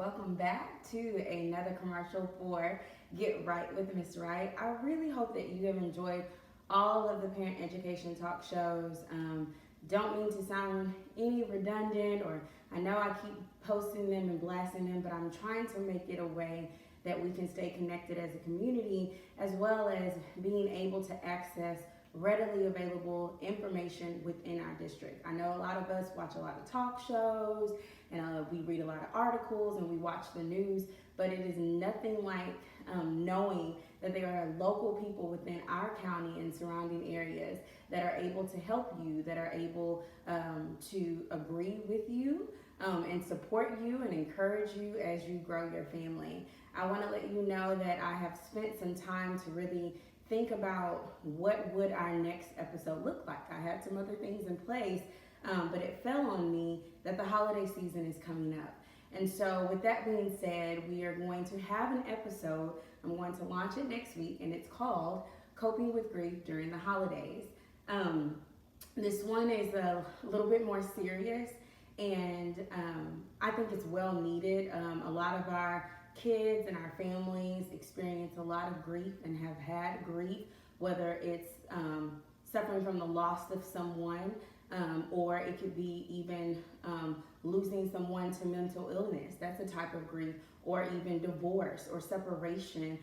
welcome back to another commercial for Get Right with Miss Wright. I really hope that you have enjoyed all of the parent education talk shows. Don't mean to sound any redundant, or I know I keep posting them and blasting them, but I'm trying to make it a way that we can stay connected as a community, as well as being able to access readily available information within our district. I know a lot of us watch a lot of talk shows and we read a lot of articles and we watch the news, but it is nothing like knowing that there are local people within our county and surrounding areas that are able to help you, that are able to agree with you and support you and encourage you as you grow your family. I want to let you know that I have spent some time to really think about what would our next episode look like. I had some other things in place, but it fell on me that the holiday season is coming up. And so with that being said, we are going to have an episode. I'm going to launch it next week, and it's called Coping with Grief During the Holidays. This one is a little bit more serious, and I think it's well needed. A lot of our kids and our families experience a lot of grief and have had grief, whether it's suffering from the loss of someone, or it could be even losing someone to mental illness. That's a type of grief, or even divorce or separation,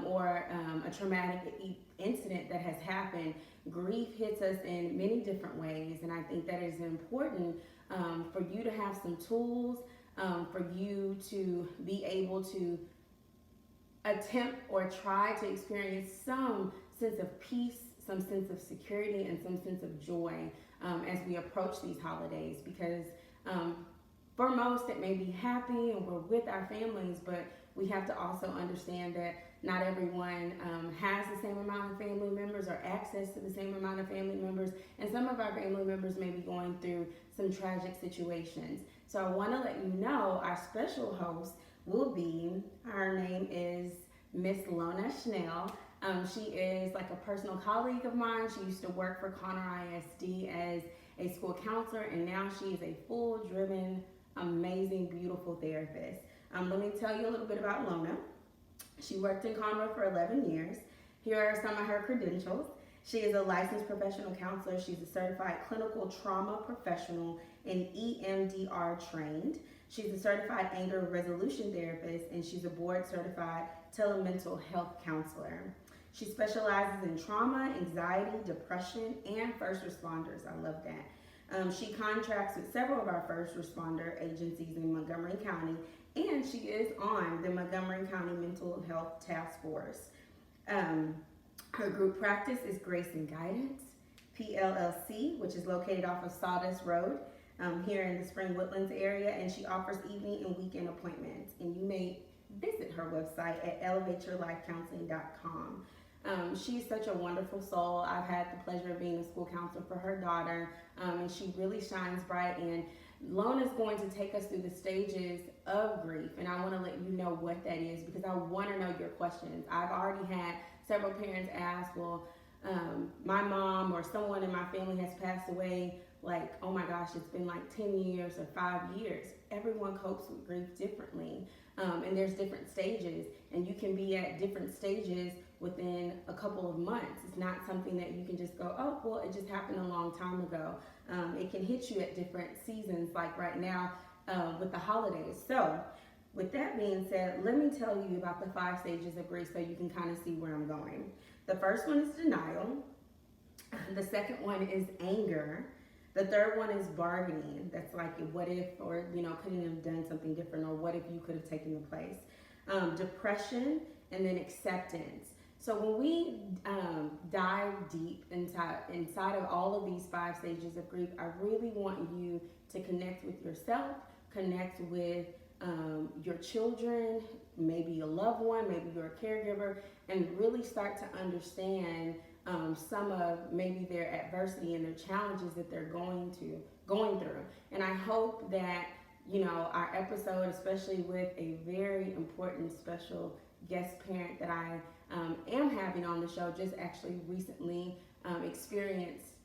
or a traumatic incident that has happened. Grief hits us in many different ways, and I think that it is important for you to have some tools, for you to be able to attempt or try to experience some sense of peace, some sense of security, and some sense of joy as we approach these holidays. Because for most, it may be happy and we're with our families, but we have to also understand that not everyone has the same amount of family members or access to the same amount of family members, and some of our family members may be going through some tragic situations. So I want to let you know our special host will be, her name is Miss Lona Snell. She is like a personal colleague of mine. She used to work for Connor ISD as a school counselor, and now she is a full-driven, amazing, beautiful therapist. Let me tell you a little bit about Lona. She worked in Conroe for 11 years. Here are some of her credentials. She is a licensed professional counselor. She's a certified clinical trauma professional and EMDR trained. She's a certified anger resolution therapist, and she's a board certified telemental health counselor. She specializes in trauma, anxiety, depression, and first responders. I love that. She contracts with several of our first responder agencies in Montgomery County, and she is on the Montgomery County Mental Health Task Force. Her group practice is Grace and Guidance, PLLC, which is located off of Sawdust Road here in the Spring Woodlands area, and she offers evening and weekend appointments. And you may visit her website at elevateyourlifecounseling.com. She's such a wonderful soul. I've had the pleasure of being a school counselor for her daughter, and she really shines bright. And Lona's going to take us through the stages of grief, and I want to let you know what that is, because I want to know your questions. I've already had several parents ask, well, my mom or someone in my family has passed away, like, oh my gosh, it's been like 10 years or 5 years. Everyone copes with grief differently, and there's different stages, and you can be at different stages within a couple of months. It's not something that you can just go, oh, well, it just happened a long time ago. It can hit you at different seasons, like right now with the holidays. So with that being said, let me tell you about the 5 stages of grief so you can kind of see where I'm going. The first one is denial. The second one is anger. The third one is bargaining. That's like, what if, or, couldn't have done something different, or what if you could have taken the place. Depression, and then acceptance. So when we dive deep inside of all of these 5 stages of grief, I really want you to connect with yourself, connect with your children, maybe your loved one, maybe you're a caregiver, and really start to understand some of maybe their adversity and their challenges that they're going through. And I hope that, our episode, especially with a very important special guest parent that I am having on the show, just actually recently experienced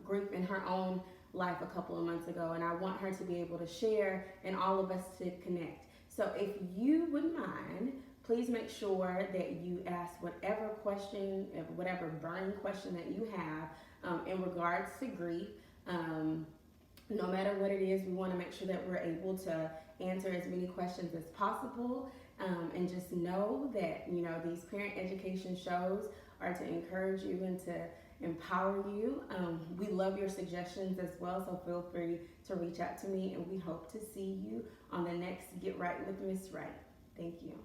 grief in her own life a couple of months ago, and I want her to be able to share and all of us to connect. So if you wouldn't mind, please make sure that you ask whatever question, whatever burning question that you have in regards to grief. No matter what it is, we want to make sure that we're able to answer as many questions as possible. And just know that, these parent education shows are to encourage you and to empower you. We love your suggestions as well, so feel free to reach out to me, and we hope to see you on the next Get Right with Miss Wright. Thank you.